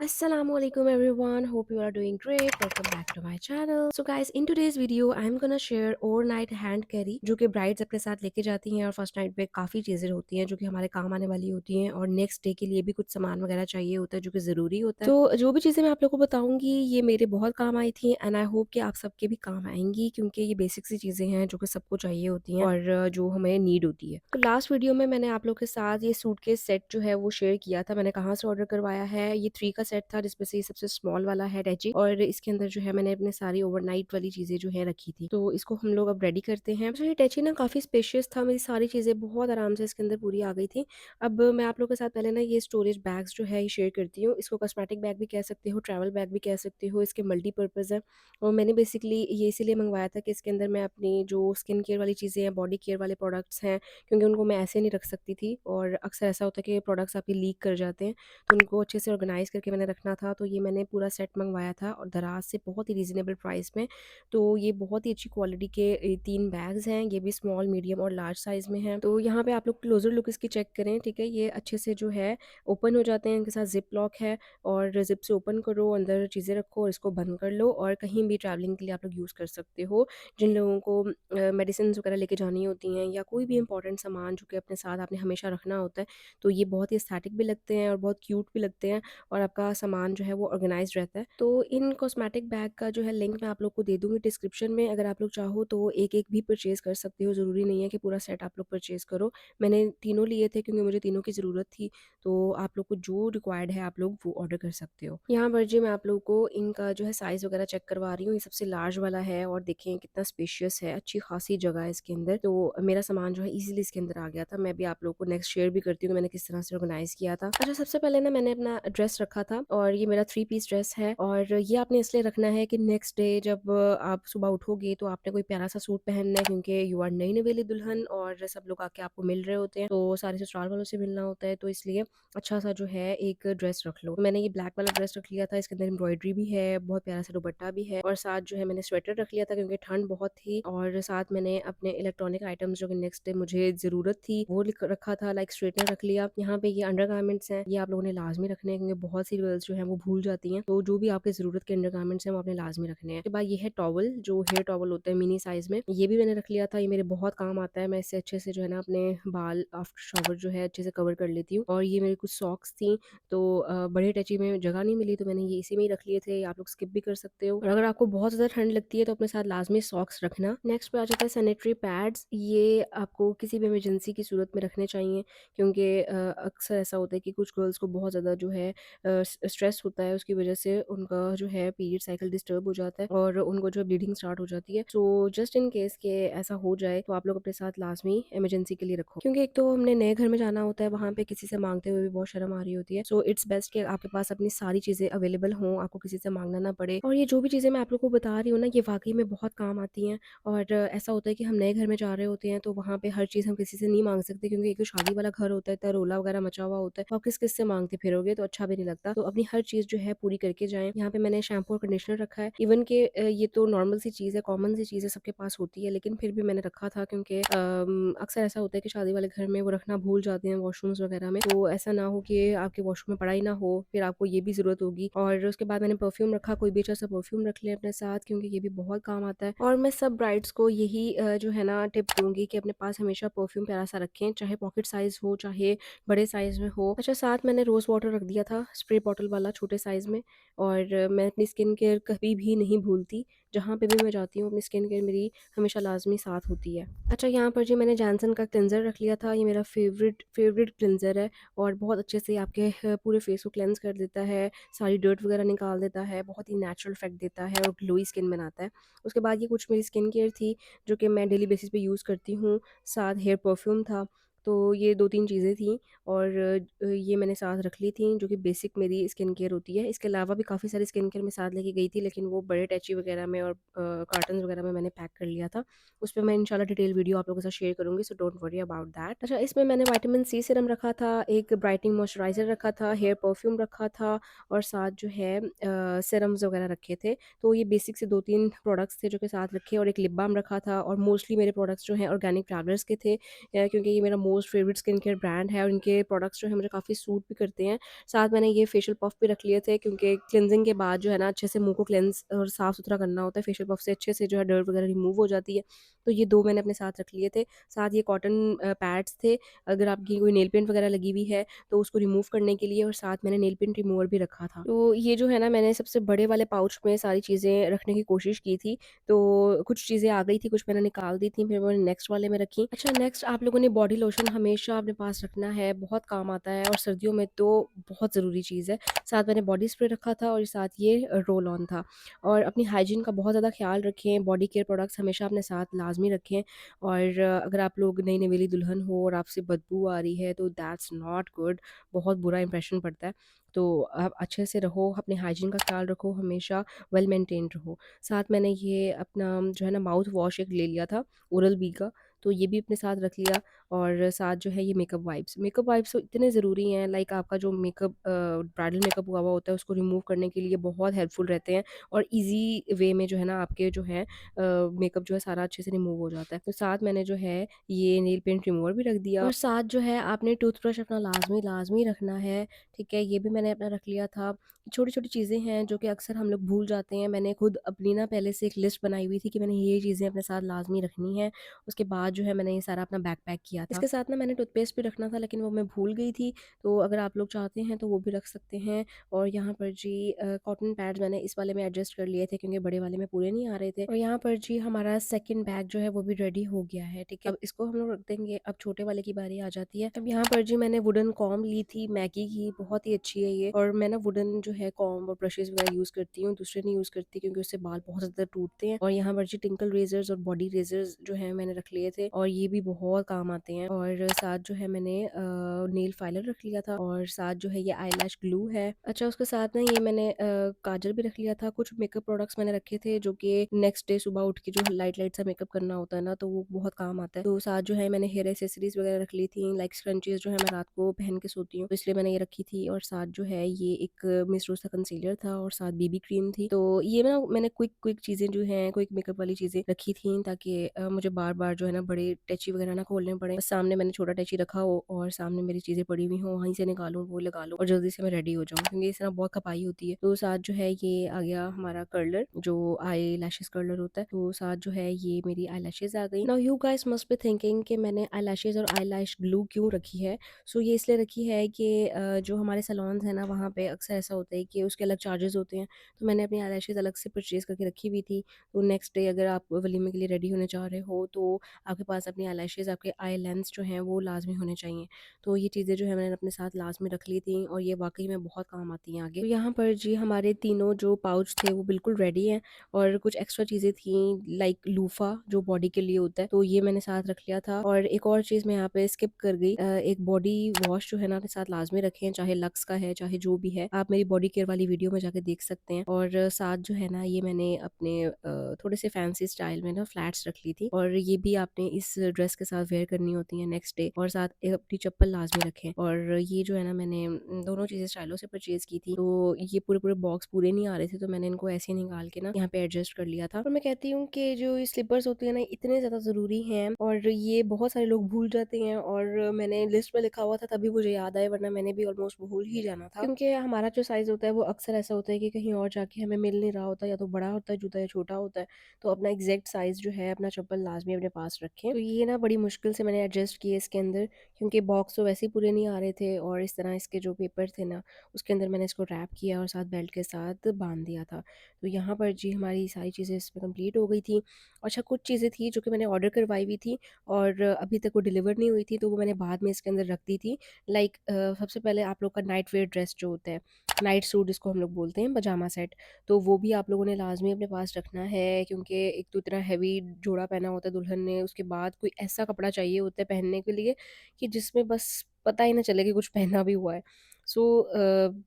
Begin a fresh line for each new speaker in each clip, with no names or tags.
Assalamualaikum everyone. Hope you are doing great. Welcome back to my channel. So guys, in today's video I'm gonna share overnight hand carry जो कि brides अपने साथ लेके जाती हैं और फर्स्ट नाइट पे काफ़ी चीज़ें होती हैं जो कि हमारे काम आने वाली होती हैं और नेक्स्ट डे के लिए भी कुछ सामान वगैरह चाहिए होता है जो कि ज़रूरी होता है। तो जो भी चीज़ें मैं आप लोगों को बताऊंगी ये मेरे बहुत काम आई थी एंड आई होप कि आप सबके भी काम आएंगी क्योंकि ये बेसिक सी चीज़ें हैं जो कि सबको चाहिए होती हैं और जो हमें नीड होती है। तो लास्ट वीडियो में मैंने आप लोग के साथ ये सूटकेस सेट जो है वो शेयर किया था। मैंने कहाँ से ऑर्डर करवाया है, ये 3 का सेट था जिसमें से ये सबसे स्मॉल वाला है अटैची और इसके अंदर जो है मैंने अपने सारी ओवरनाइट वाली चीज़ें जो है रखी थी। तो इसको हम लोग अब रेडी करते हैं। तो ये अटैची ना काफ़ी स्पेशियस था, मेरी सारी चीज़ें बहुत आराम से इसके अंदर पूरी आ गई थी। अब मैं आप लोग के साथ पहले ना ये स्टोरेज बैग्स जो है ये शेयर करती हूँ। इसको कॉस्मेटिक बैग भी कह सकते हो, ट्रैवल बैग भी कह सकते हो, इसके मल्टीपर्पज़ है। और मैंने बेसिकली ये इसीलिए मंगवाया था कि इसके अंदर मैं अपनी जो स्किन केयर वाली चीज़ें हैं, बॉडी केयर वाले प्रोडक्ट्स हैं, क्योंकि उनको मैं ऐसे नहीं रख सकती थी और अक्सर ऐसा होता है कि प्रोडक्ट्स आपके लीक कर जाते हैं, तो उनको अच्छे से ऑर्गेनाइज़ करके मैंने रखना था। तो ये मैंने पूरा सेट मंगवाया था और दराज से बहुत ही रीज़नेबल प्राइस में। तो ये बहुत ही अच्छी क्वालिटी के 3 बैग्स हैं, ये भी स्मॉल, मीडियम और लार्ज साइज़ में हैं। तो यहाँ पे आप लोग क्लोज़र लुक इसकी चेक करें, ठीक है? ये अच्छे से जो है ओपन हो जाते हैं, इनके साथ ज़िप लॉक है और ज़िप से ओपन करो, अंदर चीज़ें रखो और इसको बंद कर लो और कहीं भी ट्रैवलिंग के लिए आप लोग यूज़ कर सकते हो। जिन लोगों को मेडिसिन्स वगैरह लेके जानी होती हैं या कोई भी इंपॉर्टेंट सामान जो कि अपने साथ आपने हमेशा रखना होता है, तो ये बहुत ही एस्थेटिक भी लगते हैं और बहुत क्यूट भी लगते हैं और आपका सामान जो है वो ऑर्गेनाइज्ड रहता है। तो इन कॉस्मेटिक बैग का जो है लिंक मैं आप लोग को दे दूँगी डिस्क्रिप्शन में, अगर आप लोग चाहो तो एक-एक भी परचेज़ कर सकते हो, ज़रूरी नहीं है कि पूरा सेट आप लोग परचेज़ करो। मैंने तीनों लिए थे क्योंकि मुझे तीनों की ज़रूरत थी, तो आप लोग को जो रिक्वायर्ड है आप लोग वो ऑर्डर कर सकते हो। यहाँ पर जी मैं आप लोगों को इनका जो है साइज़ वगैरह चेक करवा रही हूँ, ये सबसे लार्ज वाला है और देखें कितना स्पेशियस है, अच्छी खासी जगह है इसके अंदर। तो मेरा सामान जो है ईज़िली इसके अंदर आ गया था। मैं भी आप लोगों को नेक्स्ट शेयर भी करती हूँ कि मैंने किस तरह से ऑर्गेनाइज़ किया था। अच्छा, सबसे पहले ना मैंने अपना ड्रेस रखा था और ये मेरा 3 पीस ड्रेस है और ये आपने इसलिए रखना है कि नेक्स्ट डे जब आप सुबह उठोगे तो आपने कोई प्यारा-सा सूट पहनना है क्योंकि यू आर नई-नवेली दुल्हन और सब लोग आके आपको मिल रहे होते हैं, तो सारे ससुराल वालों से मिलना होता है, तो इसलिए अच्छा-सा जो है एक ड्रेस रख लो। मैंने ये ब्लैक वाला ड्रेस रख लिया था, इसके अंदर एम्ब्रॉयडरी भी है, बहुत प्यारा-सा दुपट्टा भी है और साथ जो है मैंने स्वेटर रख लिया था क्योंकि ठंड बहुत थी और साथ मैंने अपने इलेक्ट्रॉनिक आइटम्स जो कि नेक्स्ट डे मुझे ज़रूरत थी वो लिख रखा था, लाइक स्ट्रेटनर रख लिया। यहाँ पे ये अंडरगारमेंट्स हैं, ये आप लोगों ने लाज़मी रखने हैं क्योंकि बहुत सी गर्ल्स जो हैं वो भूल जाती हैं, तो जो भी आपकी ज़रूरत के अंडरगारमेंट्स हैं वो आपने लाज़मी रखने हैं। उसके बाद ये है टॉवल, जो हेयर टॉवल होता है मिनी साइज़ में, ये भी मैंने रख लिया था, ये मेरे बहुत काम आता है। मैं इससे अच्छे से जो है ना अपने बाल आफ्टर शावर जो है अच्छे से कवर कर लेती हूँ। और ये मेरी कुछ सॉक्स थी, तो बड़े अटैची में जगह नहीं मिली तो मैंने ये इसी में ही रख लिए थे, आप लोग स्किप भी कर सकते हो। और अगर आपको बहुत ज़्यादा ठंड लगती है तो अपने साथ लाज़मी सॉक्स रखना। नेक्स्ट पे आ जाता है सैनिटरी पैड्स, ये आपको किसी भी इमरजेंसी की सूरत में रखने चाहिए क्योंकि अक्सर ऐसा होता है कि कुछ गर्ल्स को बहुत ज़्यादा जो है स्ट्रेस होता है, उसकी वजह से उनका जो है पीरियड साइकिल डिस्टर्ब हो जाता है और उनको जो है ब्लीडिंग स्टार्ट हो जाती है। सो जस्ट इन केस के ऐसा हो जाए तो आप लोग अपने साथ लाजमी इमरजेंसी के लिए रखो, क्योंकि एक तो हमने नए घर में जाना होता है, वहाँ पे किसी से मांगते हुए भी बहुत शर्म आ रही होती है। सो इट्स बेस्ट कि आपके पास अपनी सारी चीज़ें अवेलेबल हों, आपको किसी से मांगना ना पड़े। और ये जो भी चीज़ें मैं आप लोग को बता रही हूँ ना, ये वाकई में बहुत काम आती हैं। और ऐसा होता है कि हम नए घर में जा रहे होते हैं तो वहाँ पे हर चीज़ हम किसी से नहीं मांग सकते क्योंकि एक तो शादी वाला घर होता है, इतना रोला वगैरह मचा हुआ होता है और किस-किस से मांगते फिरोगे तो अच्छा भी नहीं लगता। तो अपनी हर चीज़ जो है पूरी करके जाएँ। यहाँ पे मैंने शैम्पू और कंडीशनर रखा है, इवन कि ये तो नॉर्मल सी चीज़ है, कॉमन सी चीज़ है, सबके पास होती है, लेकिन फिर भी मैंने रखा था क्योंकि अक्सर ऐसा होता है कि शादी वाले घर में वो रखना भूल जाते हैं वॉशरूम्स वगैरह में, तो ऐसा ना हो कि आपके वॉशरूम में पड़ा ही ना हो, फिर आपको ये भी ज़रूरत होगी। और उसके बाद मैंने परफ्यूम रखा, कोई भी अच्छा सा परफ्यूम रख लें अपने साथ क्योंकि ये भी बहुत काम आता है। और मैं सब ब्राइड्स को यही जो है ना टिप दूँगी कि अपने पास हमेशा परफ्यूम प्यारा सा रखें, चाहे पॉकेट साइज़ हो, चाहे बड़े साइज़ में हो। अच्छा, साथ मैंने रोज़ वाटर रख दिया था, स्प्रे बॉटल वाला छोटे साइज़ में। और मैं अपनी स्किन केयर कभी भी नहीं भूलती, जहाँ पे भी मैं जाती हूँ अपनी स्किन केयर मेरी हमेशा लाज़मी साथ होती है। अच्छा, यहाँ पर जी मैंने जॉनसन का क्लेंज़र रख लिया था, ये मेरा फ़ेवरेट क्लेंज़र है और बहुत अच्छे से आपके पूरे फेस को क्लेंज़ कर देता है, सारी डर्ट वगैरह निकाल देता है, बहुत ही नेचुरल इफ़ेक्ट देता है और ग्लोई स्किन बनाता है। उसके बाद ये कुछ मेरी स्किन केयर थी, जो कि मैं डेली बेसिस पे यूज़ करती हूँ, साथ हेयर परफ्यूम था। तो ये 2-3 चीज़ें थी और ये मैंने साथ रख ली थी जो कि बेसिक मेरी स्किन केयर होती है। इसके अलावा भी काफ़ी सारी स्किन केयर मैं साथ लेके गई थी, लेकिन वो बड़े अटैची वगैरह में और कार्टन्स वगैरह में मैंने पैक कर लिया था। उस पे मैं इंशाल्लाह डिटेल वीडियो आप लोगों के साथ शेयर करूँगी, so don't worry about that. अच्छा, इसमें मैंने विटामिन सी सीरम रखा था, एक ब्राइटनिंग मॉइस्चराइज़र रखा था, हेयर परफ्यूम रखा था और साथ जो है सीरम्स वगैरह रखे थे। तो ये बेसिक से 2-3 प्रोडक्ट्स थे जो कि साथ रखे और एक लिप बाम रखा था और मोस्टली मेरे प्रोडक्ट्स जो हैं ऑर्गेनिक ट्रैवलर्स के थे, क्योंकि ये मेरा most favourite skin care brand है और इनके प्रोडक्ट्स जो है मुझे काफ़ी सूट भी करते हैं। साथ मैंने ये फेशियल पफ भी रख लिए थे क्योंकि क्लिनजिंग के बाद जो है ना अच्छे से मुँह को क्लेंज़ और साफ़ सुथरा करना होता है। फेशियल पफ से अच्छे से जो है डर्ट वगैरह रिमूव हो जाती है। तो ये 2 मैंने अपने साथ रख लिए थे। साथ ये कॉटन पैड्स थे, अगर आपकी कोई नेल पेंट वगैरह लगी हुई है तो उसको रिमूव करने के लिए, और साथ मैंने नेल पेंट रिमूवर भी रखा था। तो ये जो है ना मैंने सबसे बड़े वाले पाउच में सारी चीज़ें रखने की कोशिश की थी। तो कुछ चीज़ें आ गई थी, कुछ मैंने निकाल दी थी, फिर मैंने नेक्स्ट वाले में रखी। अच्छा, नेक्स्ट आप लोगों ने बॉडी लोशन हमेशा अपने पास रखना है, बहुत काम आता है और सर्दियों में तो बहुत ज़रूरी चीज़ है। साथ मैंने बॉडी स्प्रे रखा था और साथ ये रोल ऑन था। और अपनी हाइजीन का बहुत ज़्यादा ख्याल रखें, बॉडी केयर प्रोडक्ट्स हमेशा अपने साथ लाज़मी रखें। और अगर आप लोग नई नवेली दुल्हन हो और आपसे बदबू आ रही है तो दैट्स नॉट गुड, बहुत बुरा इंप्रेशन पड़ता है। तो आप अच्छे से रहो, अपने हाइजीन का ख्याल रखो, हमेशा वेल मेंटेन्ड रहो। साथ मैंने ये अपना जो है ना माउथ वॉश एक ले लिया था, ओरल बी का, तो ये भी अपने साथ रख लिया। और साथ जो है ये मेकअप वाइप्स तो इतने ज़रूरी हैं, लाइक आपका जो मेकअप ब्राइडल मेकअप हुआ हुआ होता है उसको रिमूव करने के लिए बहुत हेल्पफुल रहते हैं। और ईज़ी वे में जो है ना आपके जो है मेकअप जो है सारा अच्छे से रिमूव हो जाता है। तो साथ मैंने जो है ये नेल पेंट रिमूवर भी रख दिया, और साथ जो है आपने टूथब्रश अपना लाज़मी लाज़मी रखना है, ठीक है? ये भी मैंने अपना रख लिया था। छोटी-छोटी चीज़ें हैं जो कि अक्सर हम लोग भूल जाते हैं। मैंने खुद अपनी ना पहले से एक लिस्ट बनाई हुई थी कि मैंने ये चीज़ें अपने साथ लाज़मी रखनी है। उसके बाद जो है मैंने ये सारा अपना बैग पैक किया था। इसके साथ ना मैंने टूथपेस्ट भी रखना था लेकिन वो मैं भूल गई थी, तो अगर आप लोग चाहते हैं तो वो भी रख सकते हैं। और यहाँ पर जी कॉटन पैड्स मैंने इस वाले में एडजस्ट कर लिए थे क्योंकि बड़े वाले में पूरे नहीं आ रहे थे। और यहाँ पर जी हमारा सेकंड बैग जो है वो भी रेडी हो गया है, ठीक है? अब इसको हम लोग रख देंगे, अब छोटे वाले की बारी आ जाती है। अब यहाँ पर जी मैंने वुडन कॉम्ब ली थी मैगी की, बहुत ही अच्छी है ये। और मैं ना वुडन जो है कॉम्ब और ब्रशेज़ वगैरह यूज़ करती हूँ, दूसरे नहीं यूज़ करती क्योंकि उससे बाल बहुत ज़्यादा टूटते हैं। और यहाँ पर जी टिंकल रेज़र्स और बॉडी रेज़र्स जो है मैंने रख लिए थे और ये भी बहुत काम आते हैं। और साथ जो है मैंने नेल फाइलर रख लिया था, और साथ जो है ये आईलैश ग्लू है। अच्छा, उसके साथ ना ये मैंने काजल भी रख लिया था। कुछ मेकअप प्रोडक्ट्स मैंने रखे थे जो कि नेक्स्ट डे सुबह उठ के जो लाइट लाइट सा मेकअप करना होता है ना, तो वो बहुत काम आता है। तो साथ जो है मैंने हेयर एक्सेसरीज वगैरह रख ली थी, लाइक स्क्रंचीज जो है मैं रात को पहन के सोती हूँ तो इसलिए मैंने ये रखी थी। और साथ जो है ये एक मिस रोज का कंसीलर था और साथ बीबी क्रीम थी। तो ये ना मैंने क्विक क्विक चीज़ें जो हैं, क्विक मेकअप वाली चीज़ें रखी थी ताकि मुझे बार बार जो है ना बड़े टैची वगैरह ना खोलने पड़े। बस सामने मैंने छोटा टैची रखा हो और सामने मेरी चीज़ें पड़ी हुई हों, वहीं से निकालूँ, वो लगा लूँ और जल्दी से मैं रेडी हो जाऊँ, क्योंकि इस तरह बहुत खपाई होती है। तो साथ जो है ये आ गया हमारा कर्लर, जो आई लैशेज़ कर्लर होता है। तो साथ जो है ये मेरी आई लैशेज़ आ गई। Now you guys must be thinking कि मैंने आई लैशेज़ और आई लैश ग्लू क्यों रखी है? सो ये इसलिए रखी है कि जो हमारे सैलून्स हैं ना वहाँ पे अक्सर ऐसा होता है कि उसके अलग चार्जेज़ होते हैं। तो मैंने अपनी आई लैशेज़ अलग से परचेज़ करके रखी हुई थी। तो नेक्स्ट डे अगर आप वलीमे के लिए रेडी होने जा रहे हो तो आपके पास अपनी आई लैशेज़, आपके आई लेंस जो हैं वो लाज़मी होने चाहिए। तो ये चीज़ें जो है मैंने अपने साथ लाज़मी रख ली थी और ये वाक़ई में बहुत काम आती हैं आगे। तो यहाँ पर जी हमारे तीनों जो पाउच थे वो बिल्कुल रेडी हैं। और कुछ एक्स्ट्रा चीज़ें थी लाइक लूफ़ा जो बॉडी के लिए होता है, तो ये मैंने साथ रख लिया था। और एक और चीज़ मैं यहाँ पे स्किप कर गई, एक बॉडी वॉश जो है ना अपने साथ लाज़मी रखें, चाहे लक्स का है चाहे जो भी है। आप मेरी बॉडी केयर वाली वीडियो में जाके देख सकते हैं। और साथ जो है ना ये मैंने अपने थोड़े से फैंसी स्टाइल में ना फ्लैट्स रख ली थी, और ये भी आपने इस ड्रेस के साथ वेयर करनी होती है नेक्स्ट डे। और साथ अपनी चप्पल लाज़मी रखें। और ये जो है ना मैंने दोनों चीज़ें स्टाइलों से परचेज़ की थी, तो ये पूरे-पूरे बॉक्स पूरे नहीं आ रहे थे, तो मैंने इनको ऐसे ही निकाल के ना यहाँ पे एडजस्ट कर लिया था। और मैं कहती हूँ कि जो ये स्लीपर्स होते हैं ना इतने ज़्यादा ज़रूरी हैं और ये बहुत सारे लोग भूल जाते हैं, और मैंने लिस्ट में लिखा हुआ था तभी मुझे याद आया, वरना मैंने भी ऑलमोस्ट भूल ही जाना था। क्योंकि हमारा जो साइज़ होता है वो अक्सर ऐसा होता है कि कहीं और जाके हमें मिल नहीं रहा होता, या तो बड़ा होता है जूता या छोटा होता है। तो अपना एग्जैक्ट साइज़ जो है अपना चप्पल लाज़मी अपने पास रखें। तो ये ना बड़ी मुश्किल से मैंने एडजस्ट किए इसके अंदर, क्योंकि बॉक्स तो वैसे ही पूरे नहीं आ रहे थे और इस तरह इसके जो पेपर थे ना उसके अंदर मैंने इसको रैप किया और साथ बेल्ट के साथ बांध दिया था। तो यहाँ पर जी हमारी सारी चीज़ें इसमें कंप्लीट हो गई थी। अच्छा, कुछ चीज़ें थी जो कि मैंने ऑर्डर करवाई हुई थी और अभी तक वो डिलीवर नहीं हुई थी, तो वो मैंने बाद में इसके अंदर रख दी थी। लाइक सबसे पहले आप लोग का नाइट वेयर ड्रेस जो होता है, नाइट सूट जिसको हम लोग बोलते हैं, पजामा सेट, तो वो भी आप लोगों ने लाज़मी अपने पास रखना है, क्योंकि एक तो इतना हेवी जोड़ा पहना होता है दुल्हन ने, उसके बाद कोई ऐसा कपड़ा चाहिए होता है पहनने के लिए कि जिसमें बस पता ही ना चले कि कुछ पहना भी हुआ है। सो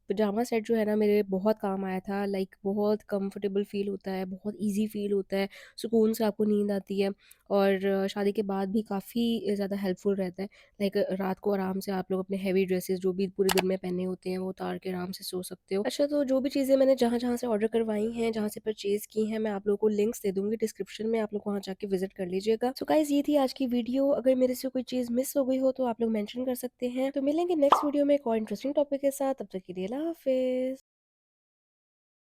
पजामा सेट जो है ना मेरे बहुत काम आया था। लाइक बहुत कंफर्टेबल फ़ील होता है, बहुत ईज़ी फ़ील होता है, सुकून से आपको नींद आती है और शादी के बाद भी काफ़ी ज़्यादा हेल्पफुल रहता है। लाइक रात को आराम से आप लोग अपने हेवी ड्रेसेस जो भी पूरे दिन में पहने होते हैं वो उतार के आराम से सो सकते हो। अच्छा, तो जो भी चीज़ें मैंने जहाँ-जहाँ से ऑर्डर करवाई हैं, जहाँ से परचेज़ की हैं, मैं आप लोगों को लिंक्स दे दूँगी डिस्क्रिप्शन में, आप लोग वहाँ जाके विज़िट कर लीजिएगा। सो गाइज़, ये थी आज की वीडियो। अगर मेरे से कोई चीज़ मिस हो गई हो तो आप लोग मेंशन कर सकते हैं। तो मिलेंगे नेक्स्ट वीडियो में एक और इंटरेस्टिंग टॉपिक के साथ। तब तक के लिए अल्लाह हाफ़िज़।